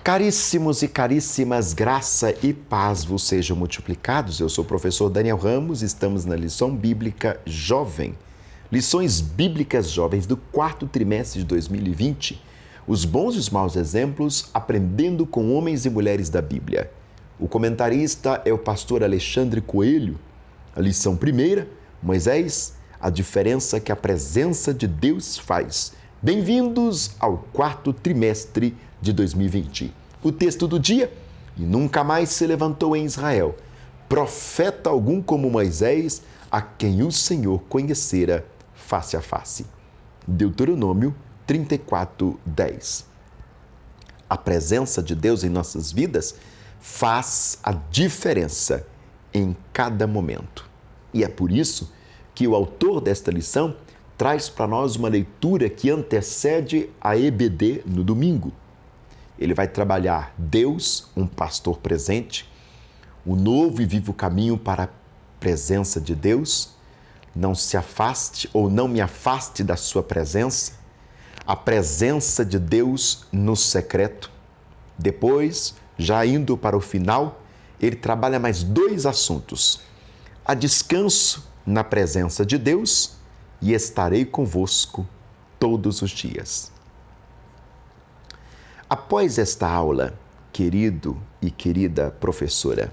Caríssimos e caríssimas, graça e paz vos sejam multiplicados. Eu sou o professor Daniel Ramos, estamos na lição bíblica jovem. Lições bíblicas jovens do quarto trimestre de 2020. Os bons e os maus exemplos, aprendendo com homens e mulheres da Bíblia. O comentarista é o pastor Alexandre Coelho. A lição primeira, Moisés, a diferença que a presença de Deus faz. Bem-vindos ao quarto trimestre de 2020. O texto do dia: e nunca mais se levantou em Israel profeta algum como Moisés, a quem o Senhor conhecera face a face. Deuteronômio 34:10. A presença de Deus em nossas vidas faz a diferença em cada momento. E é por isso que o autor desta lição traz para nós uma leitura que antecede a EBD no domingo. Ele vai trabalhar Deus, um pastor presente, o novo e vivo caminho para a presença de Deus. Não se afaste ou não me afaste da sua presença. A presença de Deus no secreto. Depois, já indo para o final, ele trabalha mais dois assuntos: a descanso na presença de Deus e estarei convosco todos os dias. Após esta aula, querido e querida professora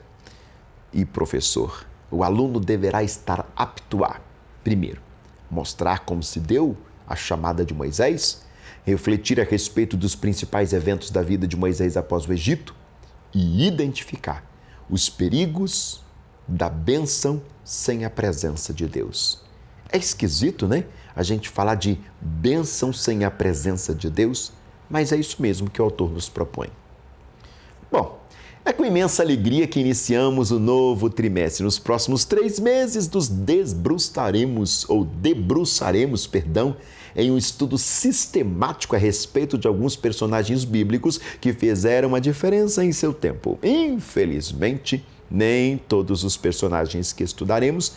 e professor, o aluno deverá estar apto a, primeiro, mostrar como se deu a chamada de Moisés, refletir a respeito dos principais eventos da vida de Moisés após o Egito e identificar os perigos da bênção sem a presença de Deus. É esquisito, né? A gente falar de bênção sem a presença de Deus, mas é isso mesmo que o autor nos propõe. Bom, é com imensa alegria que iniciamos o novo trimestre. Nos próximos 3 meses nos debruçaremos em um estudo sistemático a respeito de alguns personagens bíblicos que fizeram a diferença em seu tempo. Infelizmente, nem todos os personagens que estudaremos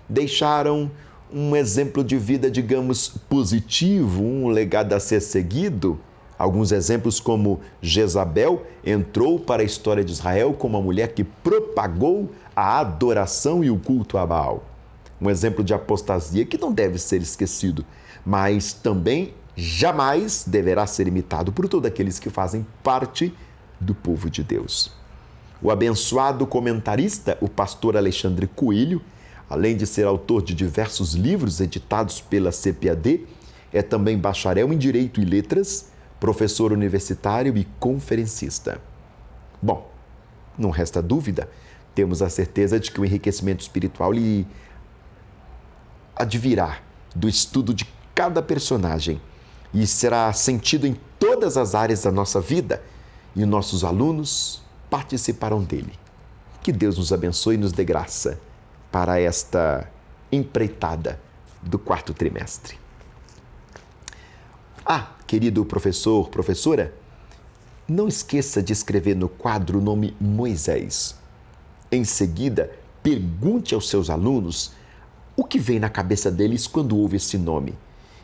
deixaram um exemplo de vida, digamos, positivo, um legado a ser seguido. Alguns exemplos como Jezabel entrou para a história de Israel como uma mulher que propagou a adoração e o culto a Baal. Um exemplo de apostasia que não deve ser esquecido, mas também jamais deverá ser imitado por todos aqueles que fazem parte do povo de Deus. O abençoado comentarista, o pastor Alexandre Coelho, além de ser autor de diversos livros editados pela CPAD, é também bacharel em Direito e Letras, professor universitário e conferencista. Bom, não resta dúvida, temos a certeza de que o enriquecimento espiritual lhe advirá do estudo de cada personagem e será sentido em todas as áreas da nossa vida, e nossos alunos participarão dele. Que Deus nos abençoe e nos dê graça para esta empreitada do quarto trimestre. Querido professor, professora, não esqueça de escrever no quadro o nome Moisés. Em seguida, pergunte aos seus alunos o que vem na cabeça deles quando ouve esse nome.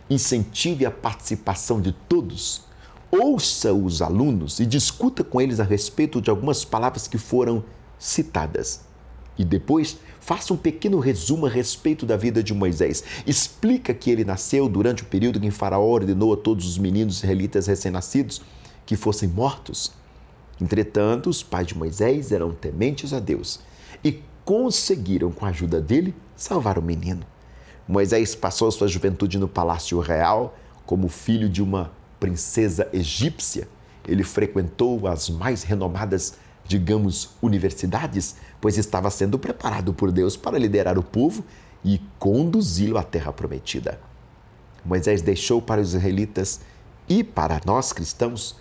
Incentive a participação de todos. Ouça os alunos e discuta com eles a respeito de algumas palavras que foram citadas. E depois, faça um pequeno resumo a respeito da vida de Moisés. Explica que ele nasceu durante o período em que Faraó ordenou a todos os meninos israelitas recém-nascidos que fossem mortos. Entretanto, os pais de Moisés eram tementes a Deus e conseguiram, com a ajuda dele, salvar o menino. Moisés passou sua juventude no palácio real como filho de uma princesa egípcia. Ele frequentou as mais renomadas, digamos, universidades, pois estava sendo preparado por Deus para liderar o povo e conduzi-lo à terra prometida. Moisés deixou para os israelitas e para nós cristãos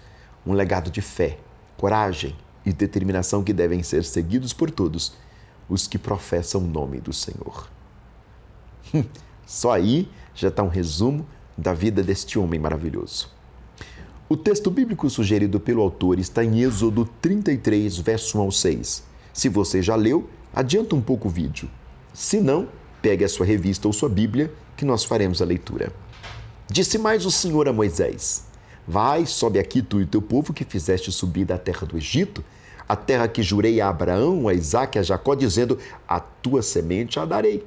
um legado de fé, coragem e determinação que devem ser seguidos por todos os que professam o nome do Senhor. Só aí já está um resumo da vida deste homem maravilhoso. O texto bíblico sugerido pelo autor está em Êxodo 33, verso 1 ao 6. Se você já leu, adianta um pouco o vídeo. Se não, pegue a sua revista ou sua Bíblia, que nós faremos a leitura. Disse mais o Senhor a Moisés: Vai, sobe aqui tu e teu povo que fizeste subir da terra do Egito, a terra que jurei a Abraão, a Isaque e a Jacó, dizendo, a tua semente a darei.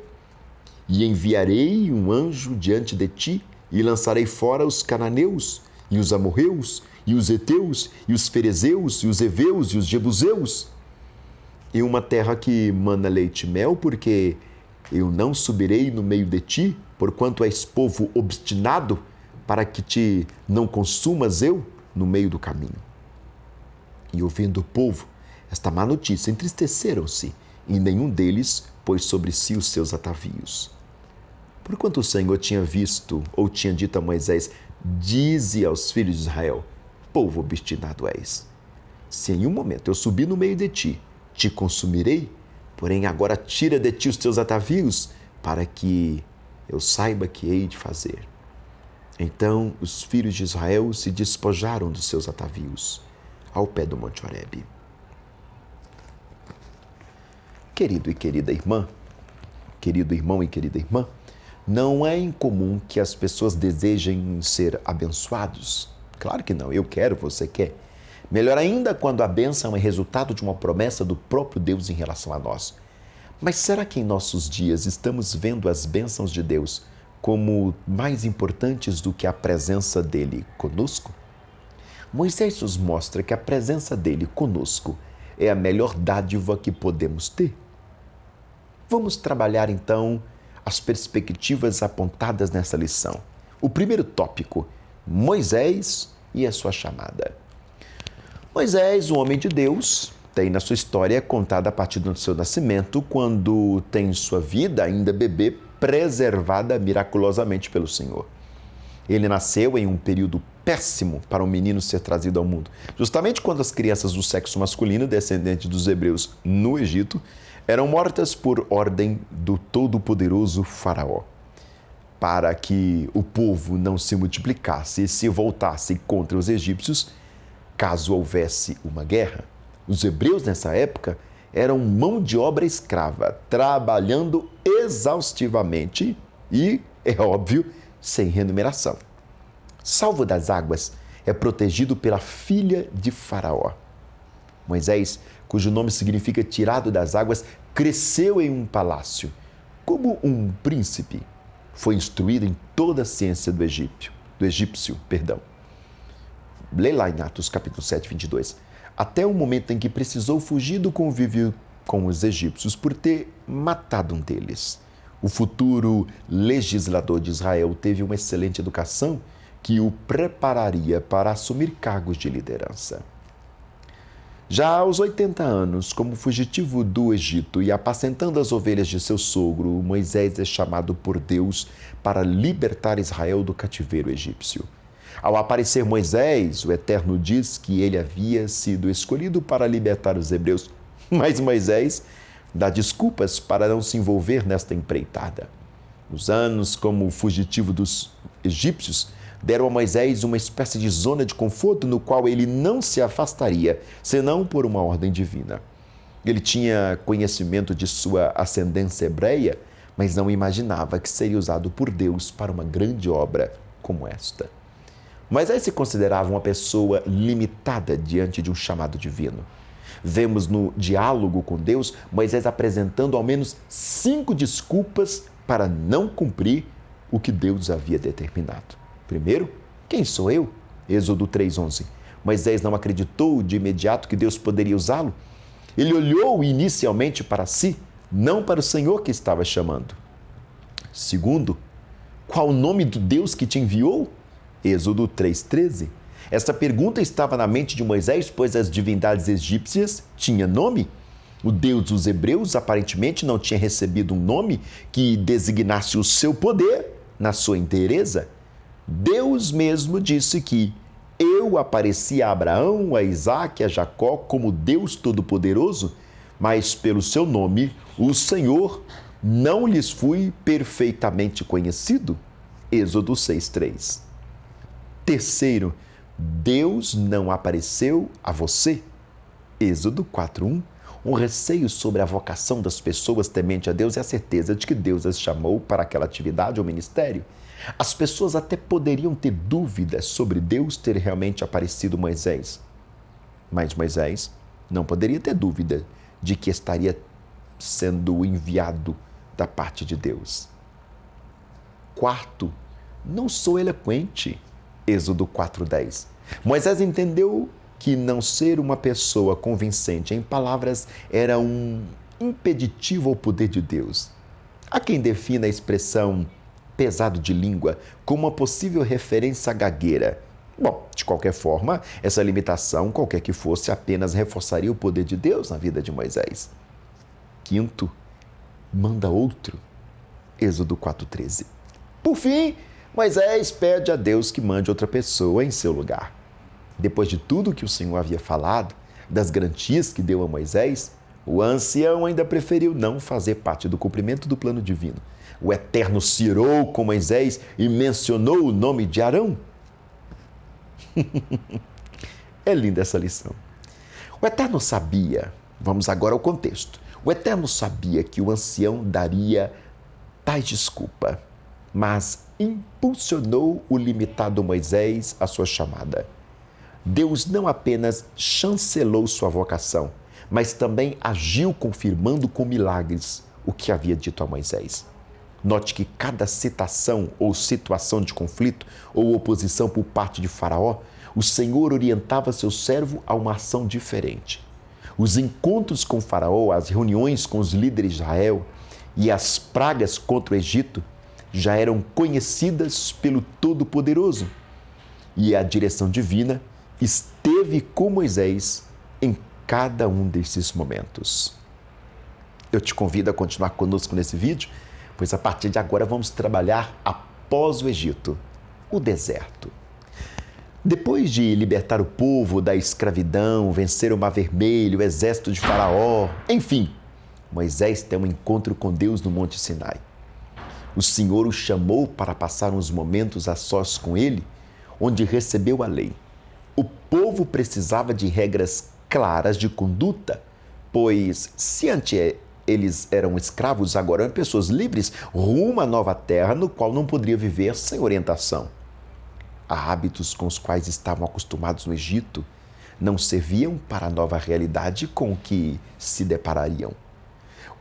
E enviarei um anjo diante de ti, e lançarei fora os cananeus, e os amorreus, e os heteus, e os ferezeus, e os heveus, e os jebuseus. E uma terra que mana leite e mel, porque eu não subirei no meio de ti, porquanto és povo obstinado, para que te não consumas eu no meio do caminho. E ouvindo o povo esta má notícia, entristeceram-se, e nenhum deles pôs sobre si os seus atavios. Porquanto o Senhor tinha visto, ou tinha dito a Moisés, dize aos filhos de Israel, povo obstinado és. Se em um momento eu subir no meio de ti, te consumirei, porém agora tira de ti os teus atavios, para que eu saiba que hei de fazer. Então os filhos de Israel se despojaram dos seus atavios, ao pé do Monte Horebe. Querido e querida irmã, querido irmão e querida irmã, não é incomum que as pessoas desejem ser abençoados. Claro que não, eu quero, você quer. Melhor ainda quando a bênção é resultado de uma promessa do próprio Deus em relação a nós. Mas será que em nossos dias estamos vendo as bênçãos de Deus como mais importantes do que a presença dele conosco? Moisés nos mostra que a presença dele conosco é a melhor dádiva que podemos ter. Vamos trabalhar então as perspectivas apontadas nessa lição. O primeiro tópico, Moisés e a sua chamada. Moisés, o homem de Deus, tem na sua história contada a partir do seu nascimento, quando tem sua vida, ainda bebê, preservada miraculosamente pelo Senhor. Ele nasceu em um período péssimo para um menino ser trazido ao mundo. Justamente quando as crianças do sexo masculino, descendentes dos hebreus no Egito, eram mortas por ordem do todo-poderoso Faraó. Para que o povo não se multiplicasse e se voltasse contra os egípcios, caso houvesse uma guerra. Os hebreus nessa época eram mão de obra escrava, trabalhando exaustivamente e, é óbvio, sem remuneração. Salvo das águas, é protegido pela filha de Faraó. Moisés, cujo nome significa tirado das águas, cresceu em um palácio. Como um príncipe, foi instruído em toda a ciência do egípcio. Lê lá em Atos capítulo 7, 22. Até o momento em que precisou fugir do convívio com os egípcios por ter matado um deles. O futuro legislador de Israel teve uma excelente educação que o prepararia para assumir cargos de liderança. Já aos 80 anos, como fugitivo do Egito e apacentando as ovelhas de seu sogro, Moisés é chamado por Deus para libertar Israel do cativeiro egípcio. Ao aparecer Moisés, o Eterno diz que ele havia sido escolhido para libertar os hebreus, mas Moisés dá desculpas para não se envolver nesta empreitada. Os anos como fugitivo dos egípcios deram a Moisés uma espécie de zona de conforto no qual ele não se afastaria, senão por uma ordem divina. Ele tinha conhecimento de sua ascendência hebreia, mas não imaginava que seria usado por Deus para uma grande obra como esta. Moisés se considerava uma pessoa limitada diante de um chamado divino. Vemos no diálogo com Deus, Moisés apresentando ao menos 5 desculpas para não cumprir o que Deus havia determinado. Primeiro, quem sou eu? Êxodo 3:11. Moisés não acreditou de imediato que Deus poderia usá-lo. Ele olhou inicialmente para si, não para o Senhor que estava chamando. Segundo, qual o nome do Deus que te enviou? Êxodo 3:13. Esta pergunta estava na mente de Moisés, pois as divindades egípcias tinham nome. O Deus dos hebreus aparentemente não tinha recebido um nome que designasse o seu poder na sua inteireza. Deus mesmo disse que eu apareci a Abraão, a Isaque, a Jacó como Deus Todo-Poderoso, mas pelo seu nome, o Senhor, não lhes fui perfeitamente conhecido. Êxodo 6:3. Terceiro, Deus não apareceu a você. Êxodo 4:1. Um receio sobre a vocação das pessoas temente a Deus é a certeza de que Deus as chamou para aquela atividade ou ministério. As pessoas até poderiam ter dúvidas sobre Deus ter realmente aparecido a Moisés, mas Moisés não poderia ter dúvida de que estaria sendo enviado da parte de Deus. Quarto, não sou eloquente. Êxodo 4:10. Moisés entendeu que não ser uma pessoa convincente em palavras era um impeditivo ao poder de Deus. Há quem defina a expressão pesado de língua como uma possível referência à gagueira. Bom, de qualquer forma, essa limitação, qualquer que fosse, apenas reforçaria o poder de Deus na vida de Moisés. Quinto, manda outro. Êxodo 4:13. Por fim, Moisés pede a Deus que mande outra pessoa em seu lugar. Depois de tudo que o Senhor havia falado, das garantias que deu a Moisés, o ancião ainda preferiu não fazer parte do cumprimento do plano divino. O Eterno se irou com Moisés e mencionou o nome de Arão. É linda essa lição. O Eterno sabia, vamos agora ao contexto, o Eterno sabia que o ancião daria tais desculpa, mas impulsionou o limitado Moisés à sua chamada. Deus não apenas chancelou sua vocação, mas também agiu confirmando com milagres o que havia dito a Moisés. Note que cada citação ou situação de conflito ou oposição por parte de Faraó, o Senhor orientava seu servo a uma ação diferente. Os encontros com Faraó, as reuniões com os líderes de Israel e as pragas contra o Egito já eram conhecidas pelo Todo-Poderoso. E a direção divina esteve com Moisés em cada um desses momentos. Eu te convido a continuar conosco nesse vídeo, pois a partir de agora vamos trabalhar após o Egito, o deserto. Depois de libertar o povo da escravidão, vencer o Mar Vermelho, o exército de Faraó, enfim, Moisés tem um encontro com Deus no Monte Sinai. O Senhor o chamou para passar uns momentos a sós com ele, onde recebeu a lei. O povo precisava de regras claras de conduta, pois se antes eles eram escravos, agora eram pessoas livres rumo à nova terra, no qual não poderia viver sem orientação. Há hábitos com os quais estavam acostumados no Egito não serviam para a nova realidade com que se deparariam.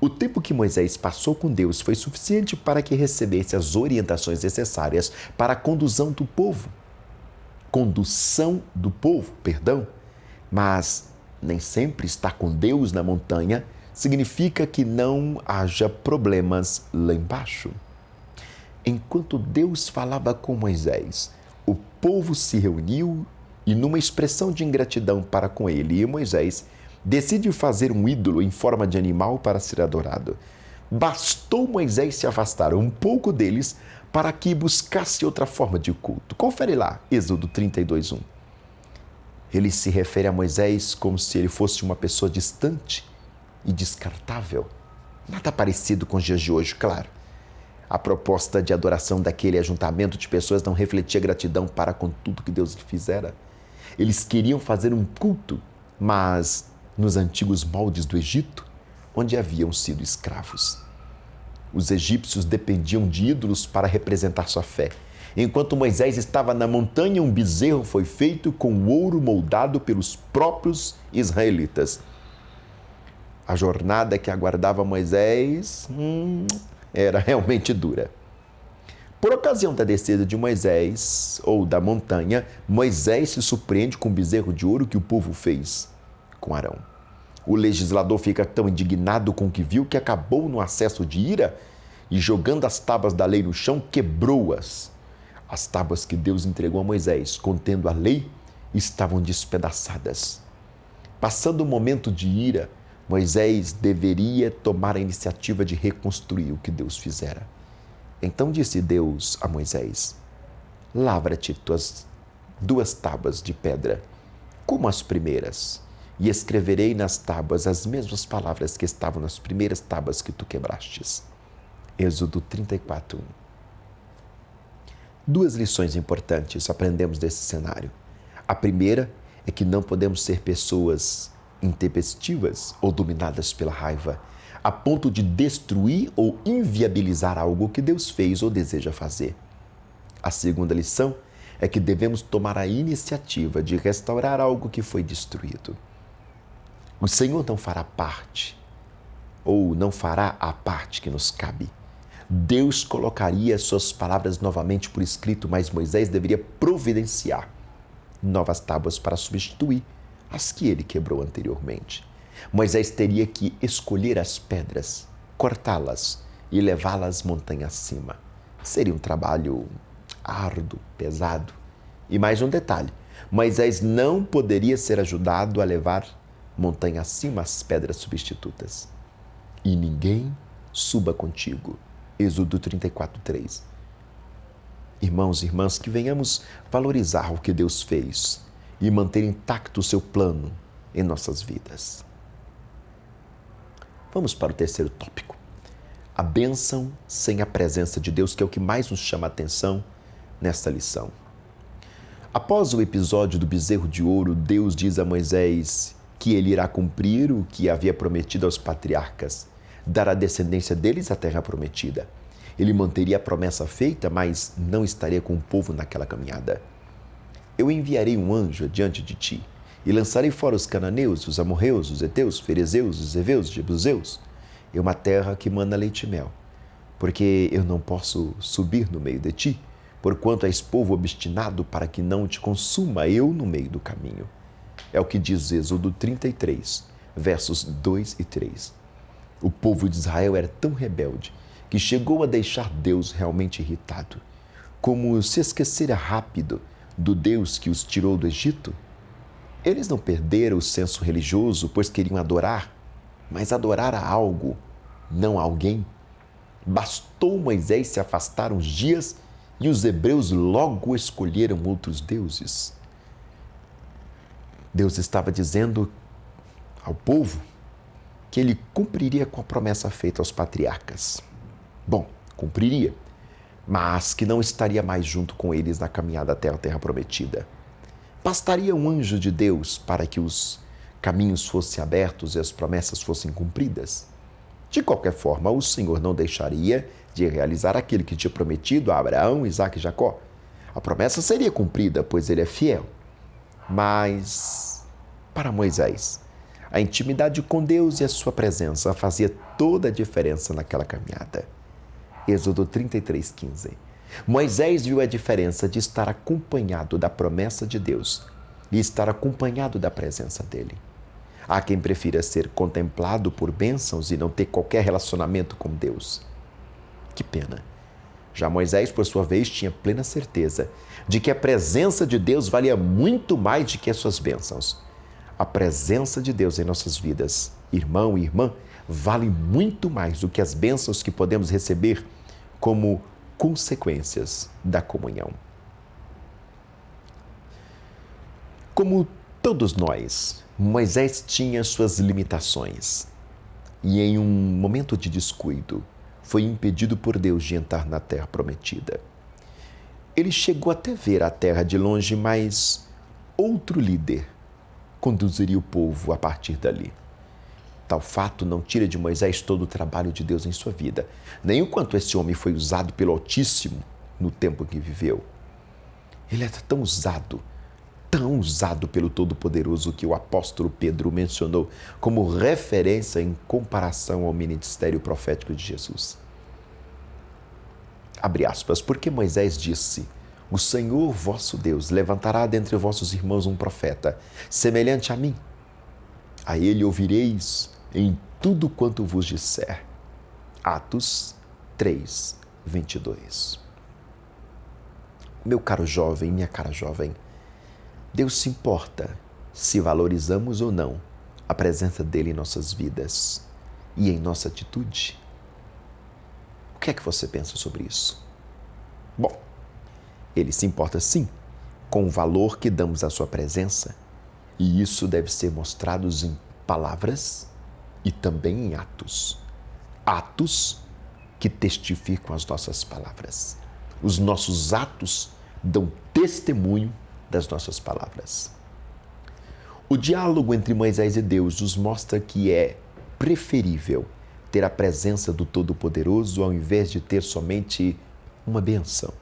O tempo que Moisés passou com Deus foi suficiente para que recebesse as orientações necessárias para a condução do povo. Mas nem sempre estar com Deus na montanha significa que não haja problemas lá embaixo. Enquanto Deus falava com Moisés, o povo se reuniu e, numa expressão de ingratidão para com ele e Moisés, decide fazer um ídolo em forma de animal para ser adorado. Bastou Moisés se afastar um pouco deles para que buscasse outra forma de culto. Confere lá, Êxodo 32:1. Ele se refere a Moisés como se ele fosse uma pessoa distante e descartável. Nada parecido com os dias de hoje, claro. A proposta de adoração daquele ajuntamento de pessoas não refletia gratidão para com tudo que Deus lhe fizera. Eles queriam fazer um culto, mas nos antigos moldes do Egito, onde haviam sido escravos. Os egípcios dependiam de ídolos para representar sua fé. Enquanto Moisés estava na montanha, um bezerro foi feito com ouro moldado pelos próprios israelitas. A jornada que aguardava Moisés era realmente dura. Por ocasião da descida de Moisés, ou da montanha, Moisés se surpreende com o bezerro de ouro que o povo fez com Arão. O legislador fica tão indignado com o que viu que acabou no acesso de ira e, jogando as tábuas da lei no chão, quebrou-as. As tábuas que Deus entregou a Moisés, contendo a lei, estavam despedaçadas. Passando o momento de ira, Moisés deveria tomar a iniciativa de reconstruir o que Deus fizera. Então disse Deus a Moisés: lavra-te tuas 2 tábuas de pedra, como as primeiras, e escreverei nas tábuas as mesmas palavras que estavam nas primeiras tábuas que tu quebrastes. Êxodo 34:1. 2 lições importantes aprendemos desse cenário. A primeira é que não podemos ser pessoas intempestivas ou dominadas pela raiva, a ponto de destruir ou inviabilizar algo que Deus fez ou deseja fazer. A segunda lição é que devemos tomar a iniciativa de restaurar algo que foi destruído. O Senhor não fará parte, ou não fará a parte que nos cabe. Deus colocaria suas palavras novamente por escrito, mas Moisés deveria providenciar novas tábuas para substituir as que ele quebrou anteriormente. Moisés teria que escolher as pedras, cortá-las e levá-las montanha acima. Seria um trabalho árduo, pesado. E mais um detalhe, Moisés não poderia ser ajudado a levar montanha acima as pedras substitutas. E ninguém suba contigo. Êxodo 34:3. Irmãos e irmãs, que venhamos valorizar o que Deus fez e manter intacto o seu plano em nossas vidas. Vamos para o terceiro tópico. A bênção sem a presença de Deus, que é o que mais nos chama a atenção nesta lição. Após o episódio do bezerro de ouro, Deus diz a Moisés que ele irá cumprir o que havia prometido aos patriarcas, dar à descendência deles a terra prometida. Ele manteria a promessa feita, mas não estaria com o povo naquela caminhada. Eu enviarei um anjo adiante de ti, e lançarei fora os cananeus, os amorreus, os heteus, ferezeus, os heveus, os jebuseus, e uma terra que mana leite e mel. Porque eu não posso subir no meio de ti, porquanto és povo obstinado, para que não te consuma eu no meio do caminho. É o que diz Êxodo 33, versos 2 e 3. O povo de Israel era tão rebelde que chegou a deixar Deus realmente irritado, como se esquecera rápido do Deus que os tirou do Egito. Eles não perderam o senso religioso, pois queriam adorar, mas adorar a algo, não a alguém. Bastou Moisés se afastar uns dias e os hebreus logo escolheram outros deuses. Deus estava dizendo ao povo que ele cumpriria com a promessa feita aos patriarcas. Bom, cumpriria, mas que não estaria mais junto com eles na caminhada até a terra prometida. Bastaria um anjo de Deus para que os caminhos fossem abertos e as promessas fossem cumpridas. De qualquer forma, o Senhor não deixaria de realizar aquilo que tinha prometido a Abraão, Isaque e Jacó. A promessa seria cumprida, pois ele é fiel. Mas, para Moisés, a intimidade com Deus e a sua presença fazia toda a diferença naquela caminhada. Êxodo 33:15. Moisés viu a diferença de estar acompanhado da promessa de Deus e estar acompanhado da presença dele. Há quem prefira ser contemplado por bênçãos e não ter qualquer relacionamento com Deus. Que pena! Já Moisés, por sua vez, tinha plena certeza de que a presença de Deus valia muito mais do que as suas bênçãos. A presença de Deus em nossas vidas, irmão e irmã, vale muito mais do que as bênçãos que podemos receber como consequências da comunhão. Como todos nós, Moisés tinha suas limitações e, em um momento de descuido, foi impedido por Deus de entrar na terra prometida. Ele chegou até ver a terra de longe, mas outro líder conduziria o povo a partir dali. Tal fato não tira de Moisés todo o trabalho de Deus em sua vida, nem o quanto esse homem foi usado pelo Altíssimo no tempo que viveu. Ele era tão usado pelo Todo-Poderoso que o apóstolo Pedro mencionou como referência em comparação ao ministério profético de Jesus. Abre aspas, porque Moisés disse: o Senhor vosso Deus levantará dentre vossos irmãos um profeta, semelhante a mim. A ele ouvireis em tudo quanto vos disser. Atos 3, 22. Meu caro jovem, minha cara jovem, Deus se importa se valorizamos ou não a presença dele em nossas vidas e em nossa atitude. O que é que você pensa sobre isso? Bom, ele se importa sim com o valor que damos à sua presença, e isso deve ser mostrado em palavras e também em atos. Atos que testificam as nossas palavras. Os nossos atos dão testemunho das nossas palavras. O diálogo entre Moisés e Deus nos mostra que é preferível ter a presença do Todo-Poderoso ao invés de ter somente uma bênção.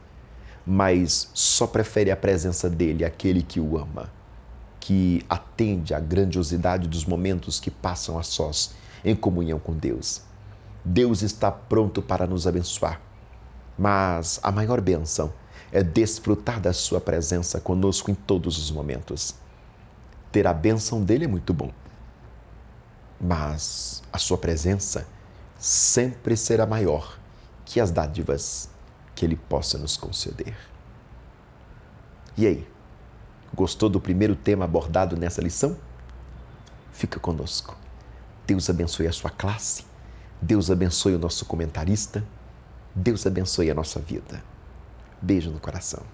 mas só prefere a presença dele aquele que o ama, que atende à grandiosidade dos momentos que passam a sós em comunhão com Deus. Deus está pronto para nos abençoar, mas a maior bênção é desfrutar da sua presença conosco em todos os momentos. Ter a bênção dele é muito bom, mas a sua presença sempre será maior que as dádivas que ele possa nos conceder. E aí, gostou do primeiro tema abordado nessa lição? Fica conosco. Deus abençoe a sua classe, Deus abençoe o nosso comentarista, Deus abençoe a nossa vida. Beijo no coração.